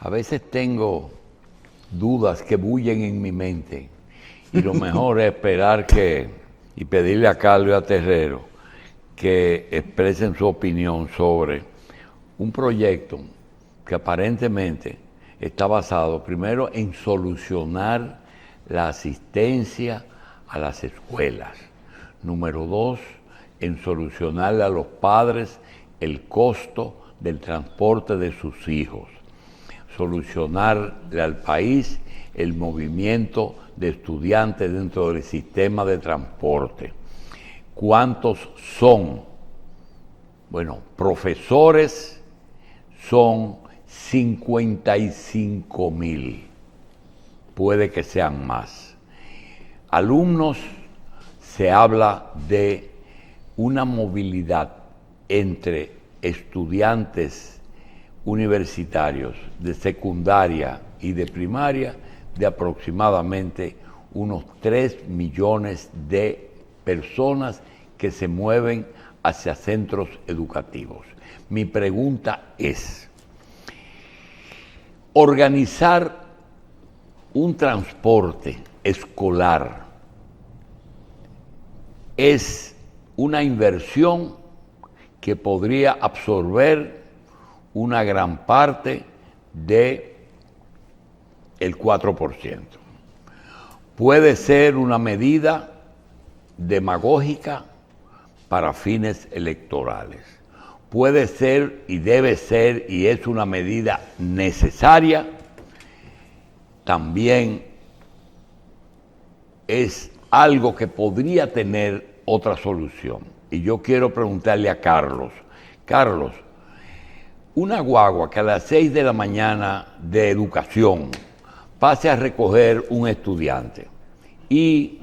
A veces tengo dudas que bullen en mi mente y lo mejor es esperar y pedirle a Carlos y a Terrero que expresen su opinión sobre un proyecto que aparentemente está basado primero en solucionar la asistencia a las escuelas. Número 2, en solucionarle a los padres el costo del transporte de sus hijos. Solucionarle al país el movimiento de estudiantes dentro del sistema de transporte. ¿Cuántos son? Bueno, profesores son 55,000. Puede que sean más. Alumnos, se habla de una movilidad entre estudiantes universitarios de secundaria y de primaria de aproximadamente unos 3 millones de personas que se mueven hacia centros educativos. Mi pregunta es, organizar un transporte escolar es una inversión que podría absorber una gran parte del 4%. Puede ser una medida demagógica para fines electorales. Puede ser y debe ser y es una medida necesaria. También es algo que podría tener otra solución. Y yo quiero preguntarle a Carlos, una guagua que a las 6 de la mañana de educación pase a recoger un estudiante y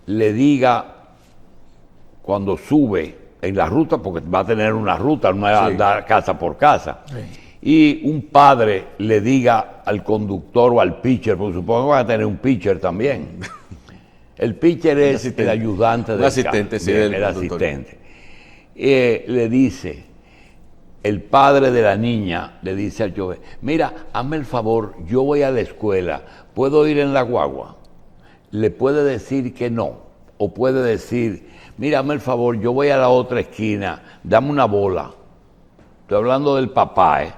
le diga cuando sube en la ruta, porque va a tener una ruta, no va a andar casa por casa, y un padre le diga al conductor o al pitcher, porque supongo que van a tener un pitcher también. El pitcher es el ayudante del asistente, sí, el asistente. Le dice, el padre de la niña le dice al chofer, mira, hazme el favor, yo voy a la escuela, ¿puedo ir en la guagua? Le puede decir que no, o puede decir, mira, hazme el favor, yo voy a la otra esquina, dame una bola. Estoy hablando del papá, ¿eh?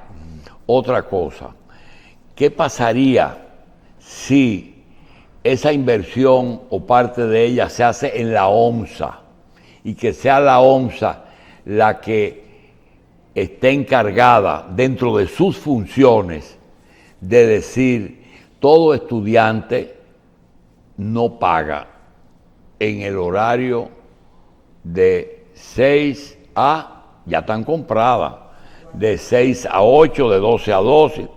Otra cosa, ¿qué pasaría si esa inversión o parte de ella se hace en la OMSA y que sea la OMSA la que esté encargada dentro de sus funciones de decir todo estudiante no paga en el horario de 6 a, ya están compradas, de 6 a 8, de 12 a 12.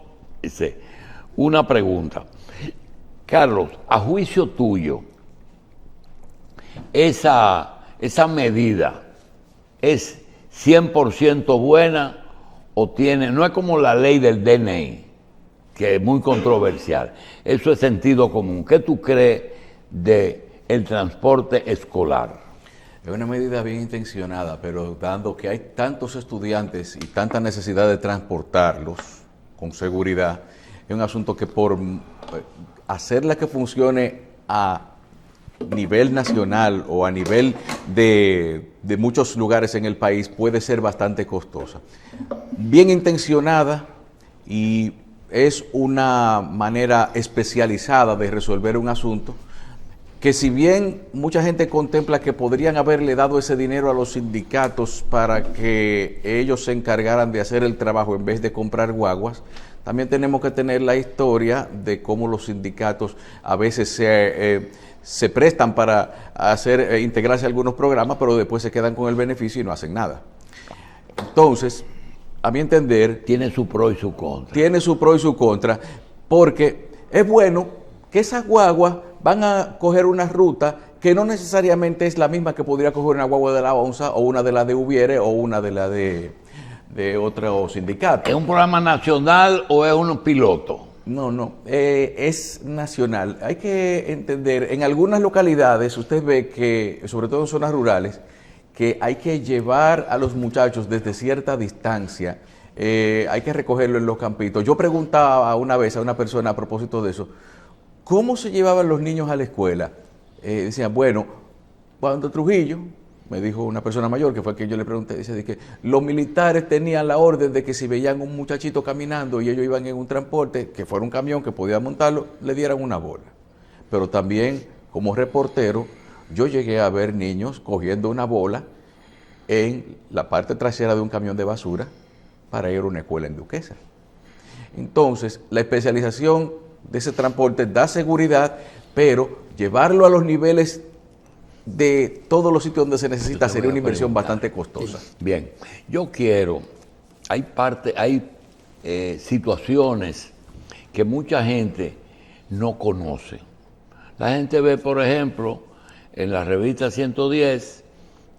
Una pregunta. Carlos, a juicio tuyo, esa medida es 100% buena o tiene, no es como la ley del DNI, que es muy controversial, eso es sentido común. ¿Qué tú crees del transporte escolar? Es una medida bien intencionada, pero dado que hay tantos estudiantes y tanta necesidad de transportarlos con seguridad, es un asunto que por hacerla que funcione a nivel nacional o a nivel de muchos lugares en el país puede ser bastante costosa. Bien intencionada y es una manera especializada de resolver un asunto que, si bien mucha gente contempla que podrían haberle dado ese dinero a los sindicatos para que ellos se encargaran de hacer el trabajo en vez de comprar guaguas, también tenemos que tener la historia de cómo los sindicatos a veces se prestan para integrarse a algunos programas, pero después se quedan con el beneficio y no hacen nada. Entonces, a mi entender, tiene su pro y su contra. Tiene su pro y su contra, porque es bueno que esas guaguas van a coger una ruta que no necesariamente es la misma que podría coger una guagua de la ONSA o una de la de Ubiere o una de la de otro sindicato. ¿Es un programa nacional o es un piloto? No, es nacional. Hay que entender, en algunas localidades usted ve que, sobre todo en zonas rurales, que hay que llevar a los muchachos desde cierta distancia hay que recogerlo en los campitos. Yo preguntaba una vez a una persona a propósito de eso, ¿cómo se llevaban los niños a la escuela? Decían, bueno, cuando Trujillo, me dijo una persona mayor, que fue a quien yo le pregunté, dice de que los militares tenían la orden de que si veían un muchachito caminando y ellos iban en un transporte, que fuera un camión que podía montarlo, le dieran una bola. Pero también, como reportero, yo llegué a ver niños cogiendo una bola en la parte trasera de un camión de basura para ir a una escuela en Duquesa. Entonces, la especialización de ese transporte da seguridad, pero llevarlo a los niveles de todos los sitios donde se necesita sería una inversión bastante costosa. Sí. Bien, yo quiero, hay situaciones que mucha gente no conoce. La gente ve, por ejemplo, en la revista 110,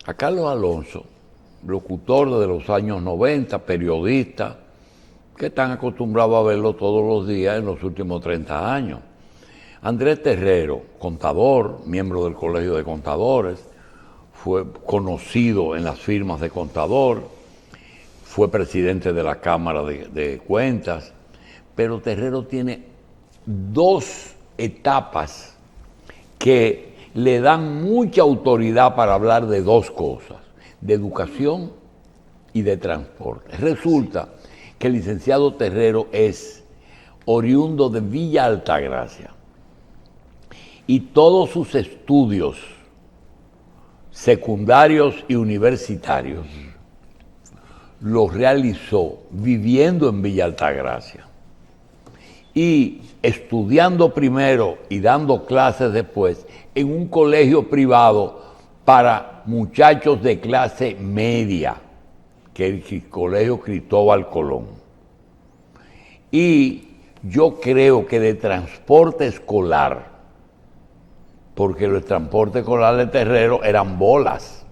a Carlos Alonso, locutor de los años 90, periodista, que están acostumbrados a verlo todos los días en los últimos 30 años. Andrés Terrero, contador, miembro del Colegio de Contadores, fue conocido en las firmas de contador, fue presidente de la Cámara de Cuentas, pero Terrero tiene dos etapas que le dan mucha autoridad para hablar de dos cosas, de educación y de transporte. Resulta que el licenciado Terrero es oriundo de Villa Altagracia y todos sus estudios secundarios y universitarios los realizó viviendo en Villa Altagracia y estudiando primero y dando clases después en un colegio privado para muchachos de clase media, que es el Colegio Cristóbal Colón. Y yo creo que de transporte escolar, porque el transporte escolar de Terrero eran bolas.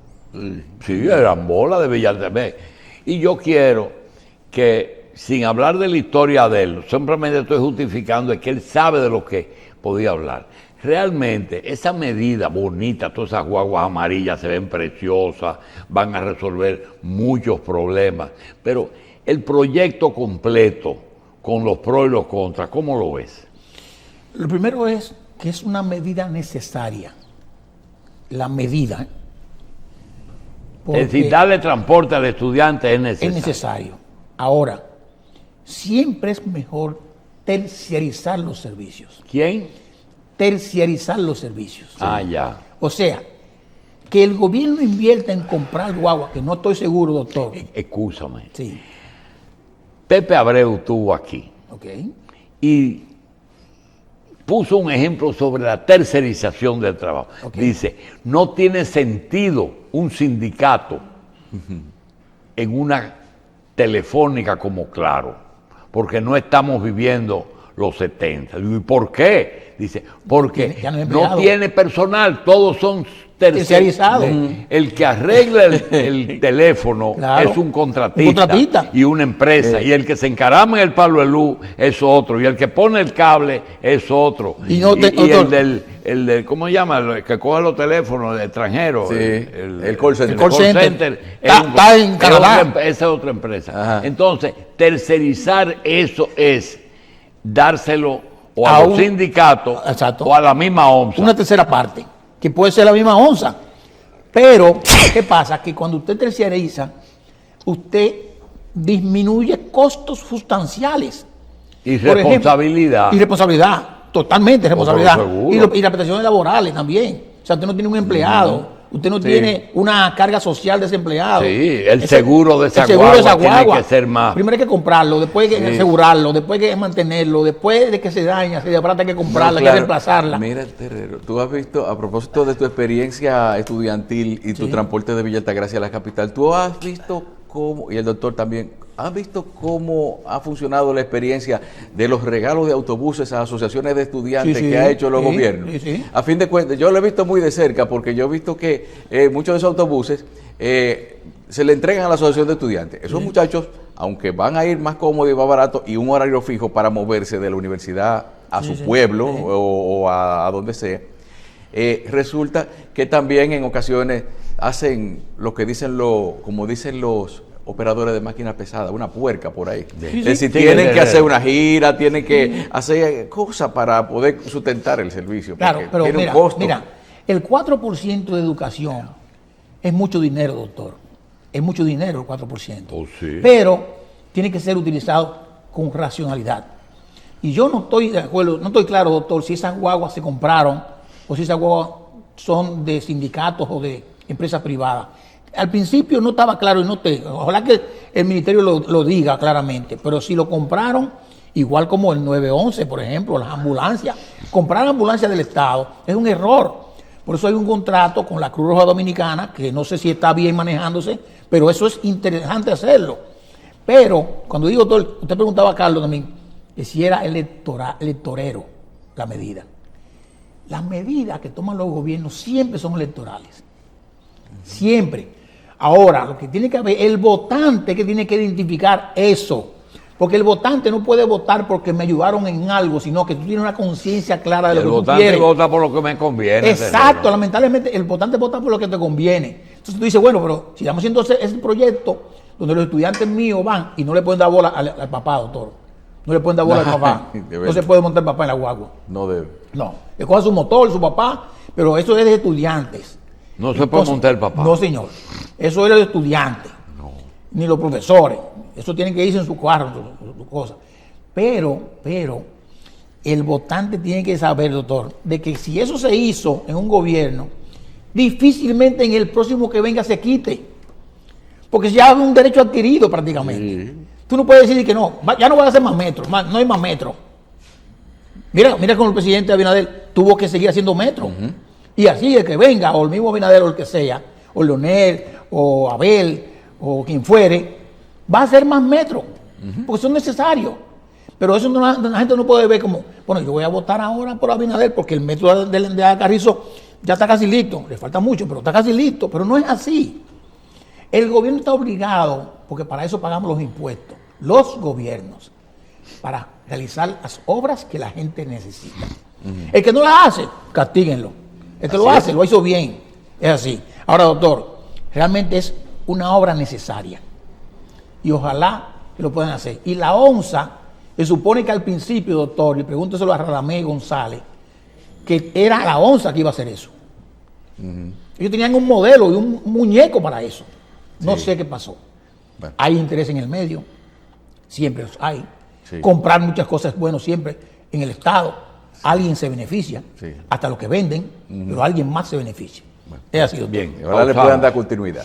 Sí, eran bolas de Villaltepec. Y yo quiero que, sin hablar de la historia de él, simplemente estoy justificando que él sabe de lo que podía hablar. Realmente, esa medida bonita, todas esas guaguas amarillas se ven preciosas, van a resolver muchos problemas, pero el proyecto completo, con los pros y los contras, ¿cómo lo ves? Lo primero es que es una medida necesaria. La medida. Es decir, darle transporte al estudiante es necesario. Es necesario. Ahora, siempre es mejor terciarizar los servicios. ¿Quién? Terciarizar los servicios. Ah, ya. O sea, que el gobierno invierta en comprar guagua, que no estoy seguro, doctor. Excúsame. Sí. Pepe Abreu estuvo aquí Ok. y puso un ejemplo sobre la tercerización del trabajo. Okay. Dice, no tiene sentido un sindicato en una telefónica como Claro, porque no estamos viviendo los 70. Digo, ¿y por qué? Dice, porque Ya no tiene personal, todos son tercerizados. El que arregla el teléfono Claro, es un contratista y una empresa, y el que se encarama en el palo de luz es otro, y el que pone el cable es otro. Y el del, ¿cómo se llama? El que coge los teléfonos de extranjeros. Sí, el call center. El call center está en Canadá. Esa es otra empresa. Ajá. Entonces, tercerizar eso es dárselo o a los sindicatos exacto, o a la misma OMSA. Una tercera parte, que puede ser la misma onza. Pero, ¿qué pasa? Que cuando usted terciariza, usted disminuye costos sustanciales. Y Por responsabilidad. ejemplo, y responsabilidad, totalmente responsabilidad. seguro. Y las prestaciones laborales también. O sea, usted no tiene un empleado. Usted no tiene una carga social de ese empleado. Sí, el seguro de esa guagua tiene que ser más. Primero hay que comprarlo, después hay que asegurarlo, después hay que mantenerlo, después de que se daña, se desbarata, hay que comprarla, hay que reemplazarla. Mira, Terrero, tú has visto, a propósito de tu experiencia estudiantil y tu transporte de Villa Altagracia a la capital, tú has visto cómo, y el doctor también, ¿has visto cómo ha funcionado la experiencia de los regalos de autobuses a asociaciones de estudiantes que ha hecho los gobiernos? A fin de cuentas, yo lo he visto muy de cerca porque yo he visto que muchos de esos autobuses se le entregan a la asociación de estudiantes. Esos muchachos, aunque van a ir más cómodos y más baratos y un horario fijo para moverse de la universidad a su pueblo o a donde sea, resulta que también en ocasiones hacen lo que dicen como dicen los operadores de máquinas pesadas, una puerca por ahí. Sí, Es decir, sí, tienen sí, que sí. hacer una gira, tienen que hacer cosas para poder sustentar el servicio. Claro, porque pero tiene mira, un costo. mira, el 4% de educación es mucho dinero, doctor. Es mucho dinero el 4%. Oh, sí. Pero tiene que ser utilizado con racionalidad. Y yo no estoy de acuerdo, no estoy claro, doctor, si esas guaguas se compraron o si esas guaguas son de sindicatos o de empresas privadas. Al principio no estaba claro y ojalá que el ministerio lo diga claramente, pero si lo compraron, igual como el 911, por ejemplo, las ambulancias, comprar ambulancias del Estado es un error. Por eso hay un contrato con la Cruz Roja Dominicana, que no sé si está bien manejándose, pero eso es interesante hacerlo. Pero, cuando digo todo, usted preguntaba a Carlos también, que si era electorero la medida. Las medidas que toman los gobiernos siempre son electorales. Siempre. Ahora, lo que tiene que haber, el votante que tiene que identificar eso. Porque el votante no puede votar porque me ayudaron en algo, sino que tú tienes una conciencia clara de lo El que tú votante quieres. vota por lo que me conviene. Exacto, cerebro. lamentablemente el votante vota por lo que te conviene. Entonces tú dices, bueno, pero si estamos haciendo ese proyecto donde los estudiantes míos van y no le pueden dar bola al papá, doctor. No le pueden dar bola al papá. De No verdad. se puede montar el papá en la guagua. No debe. No, le coja su motor, su papá, pero eso es de estudiantes. No se puede montar el papá. No, señor. Eso es de estudiantes. Ni los profesores. Eso tienen que irse en su carro, su cosa. Pero, el votante tiene que saber, doctor, de que si eso se hizo en un gobierno, difícilmente en el próximo que venga se quite. Porque ya es un derecho adquirido prácticamente. Sí. Tú no puedes decir que no, ya no van a hacer más metros, no hay más metro. Mira como el presidente Abinader tuvo que seguir haciendo metro. Y así el que venga, o el mismo Abinader o el que sea, o Leonel, o Abel, o quien fuere, va a hacer más metro. Porque son necesarios. Pero eso la gente no puede ver como, bueno, yo voy a votar ahora por Abinader porque el metro de Carrizo ya está casi listo. Le falta mucho, pero está casi listo. Pero no es así. El gobierno está obligado, porque para eso pagamos los impuestos, los gobiernos, para realizar las obras que la gente necesita. El que no las hace, castíguenlo. El que lo hace, lo hizo bien. Es así. Ahora, doctor, realmente es una obra necesaria. Y ojalá que lo puedan hacer. Y la ONSA, se supone que al principio, doctor, y pregúnteselo a Radamés González, que era la ONSA que iba a hacer eso. Ellos tenían un modelo y un muñeco para eso. No sé qué pasó. Bueno. Hay interés en el medio, siempre los hay. Sí. Comprar muchas cosas es bueno siempre en el Estado. Alguien se beneficia, Sí. hasta los que venden, pero alguien más se beneficia. Es así, doctor. Bien, ahora le puedan dar continuidad.